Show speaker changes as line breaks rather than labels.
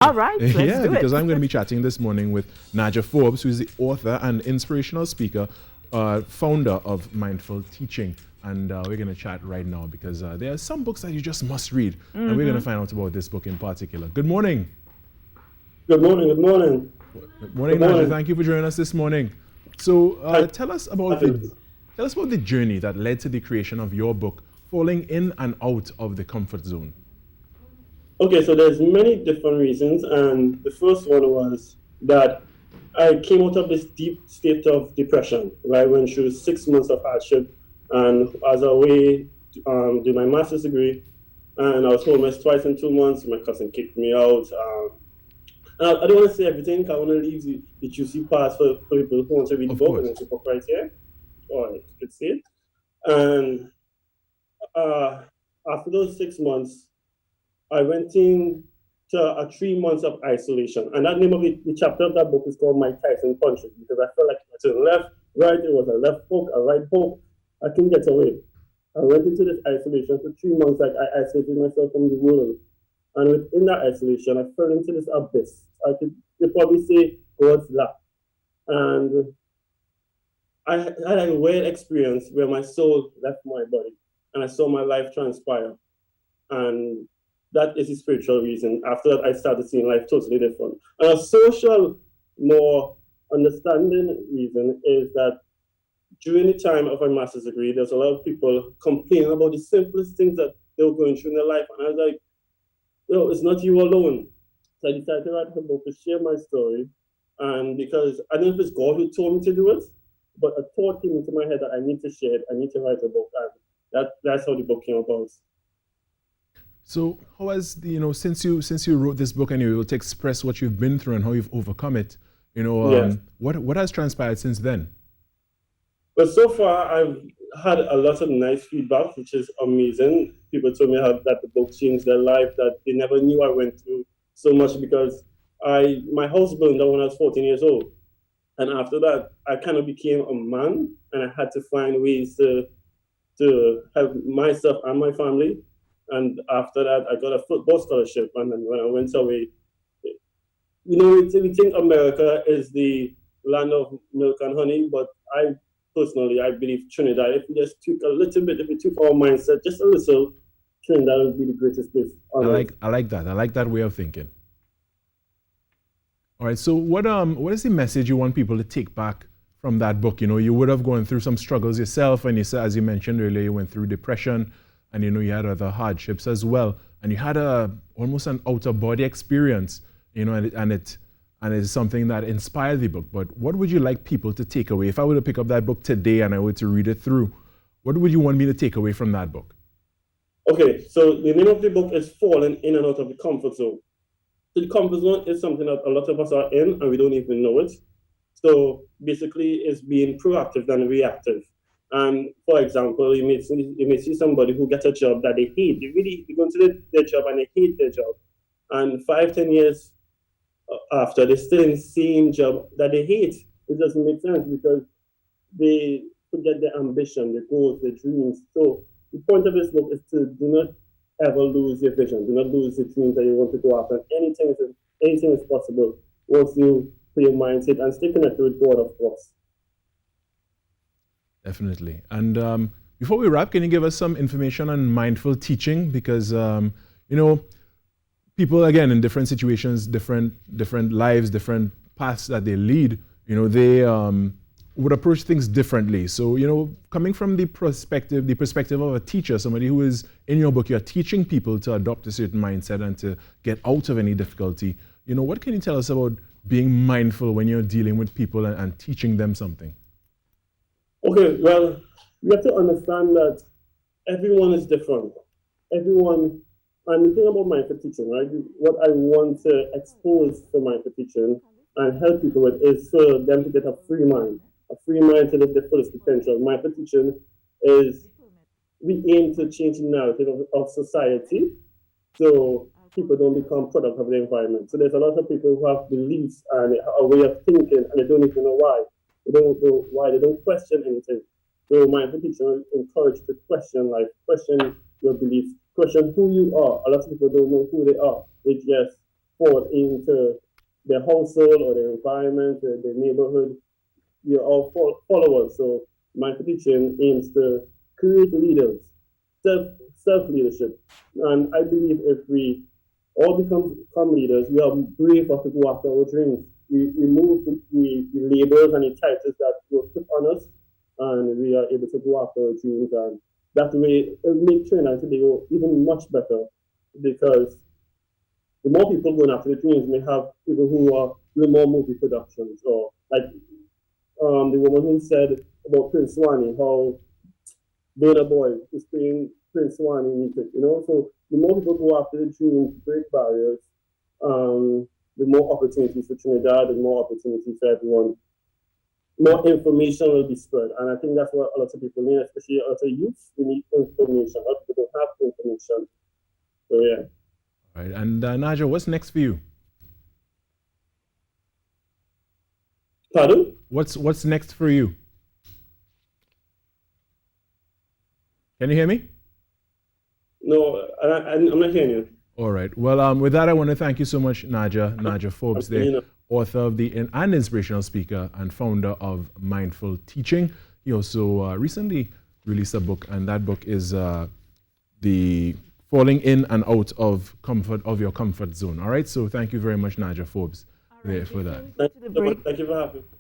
All right, let's
Yeah,
do
because
it.
I'm going to be chatting this morning with Najja Forbes, who is the author and inspirational speaker, founder of Mindful Teaching. And we're going to chat right now because there are some books that you just must read. And we're going to find out about this book in particular. Good morning.
Good morning. Good morning.
Good morning, Najja. Thank you for joining us this morning. So tell us about the journey that led to the creation of your book, Falling In and Out of the Comfort Zone.
Okay, so there's many different reasons, and the first one was that I came out of this deep state of depression, right, when she was 6 months of hardship, and as a way to do my master's degree, and I was homeless twice in 2 months. My cousin kicked me out. I don't want to say everything. I want to leave the juicy parts for people who want to read the book, and then people right here, or you could see it. And after those 6 months, I went into a 3 months of isolation. And that name of the chapter of that book is called My Tyson Punches, because I felt like it was left, right, it was a left hook, a right hook. I couldn't get away. I went into this isolation for 3 months, like I isolated myself from the world. And within that isolation, I fell into this abyss. You'd probably say God's lap. And I had a weird experience where my soul left my body and I saw my life transpire. And that is the spiritual reason. After that, I started seeing life totally different. And a social, more understanding reason is that during the time of my master's degree, there's a lot of people complaining about the simplest things that they were going through in their life. And I was like, it's not you alone. So I decided to write a book to share my story. And because I don't know if it's God who told me to do it, but a thought came into my head that I need to share it, I need to write a book. And that's how the book came about.
So how has since you wrote this book and you were able to express what you've been through and how you've overcome it, what has transpired since then?
Well, so far I've had a lot of nice feedback, which is amazing. People told me that the book changed their life, that they never knew I went through so much, because my house burned down when I was 14 years old. And after that, I kind of became a man, and I had to find ways to help myself and my family. And after that, I got a football scholarship. And then when I went away, we think America is the land of milk and honey, but I believe Trinidad, if we just tweak a little bit, if we tweak our mindset just a little, Trinidad would be the greatest place on earth.
I like that. I like that way of thinking. All right. So what is the message you want people to take back from that book? You would have gone through some struggles yourself, and as you mentioned earlier, you went through depression. And you had other hardships as well, and you had almost an outer body experience, and it is something that inspired the book. But what would you like people to take away? If I were to pick up that book today and I were to read it through, what would you want me to take away from that book?
Okay, so the name of the book is Falling In and Out of the Comfort Zone. So the comfort zone is something that a lot of us are in and we don't even know it. So basically, it's being proactive than reactive. And for example, you may see somebody who gets a job that they hate. They go into their job and they hate their job. And 5-10 years after, they're still in the same job that they hate. It doesn't make sense because they forget their ambition, their goals, their dreams. So the point of this book is to do not ever lose your vision. Do not lose the dreams that you want to go after. Anything is possible once you put your mindset and stay connected with God, of course.
Definitely. And before we wrap, can you give us some information on mindful teaching? Because, people, again, in different situations, different lives, different paths that they lead, they would approach things differently. So, coming from the perspective of a teacher, somebody who is, in your book, you're teaching people to adopt a certain mindset and to get out of any difficulty. What can you tell us about being mindful when you're dealing with people and teaching them something?
Okay, well, you have to understand that everyone is different. And the thing about mindful teaching, right? What I want to expose for mindful teaching and help people with is for them to get a free mind to live their fullest potential. Mindful teaching is, we aim to change the narrative of society so people don't become product of the environment. So there's a lot of people who have beliefs and a way of thinking, and they don't even know why. They don't know why, they don't question anything. So mindful teaching encouraged to question life, question your beliefs, question who you are. A lot of people don't know who they are. They just fall into their household or their environment, or their neighborhood. We are all followers. So mindful teaching aims to create leaders, self leadership. And I believe if we all become leaders, we are brave enough to go after our dreams. We remove the labels and the titles that were put on us, and we are able to go after our dreams. And that way, it will make Trinidad today go even much better, because the more people going after the dreams, may have people who are doing more movie productions, or like the woman who said about Prince Wani, how Burna Boy is playing Prince Wani music, you know. So the more people go after the dreams, break barriers, the more opportunities for Trinidad, the more opportunities for everyone. More information will be spread, and I think that's what a lot of people need, especially a lot of youth. They need information. A lot of people don't have information. So yeah.
All right, and Najja, what's next for you?
Pardon?
What's next for you? Can you hear me?
No, I'm not hearing you.
All right. Well, with that, I want to thank you so much, Najja Forbes, the author of and inspirational speaker and founder of Mindful Teaching. He also recently released a book, and that book is the Falling In and Out of Your Comfort Zone. All right. So thank you very much, Najja Forbes, for that.
Thank you for having me.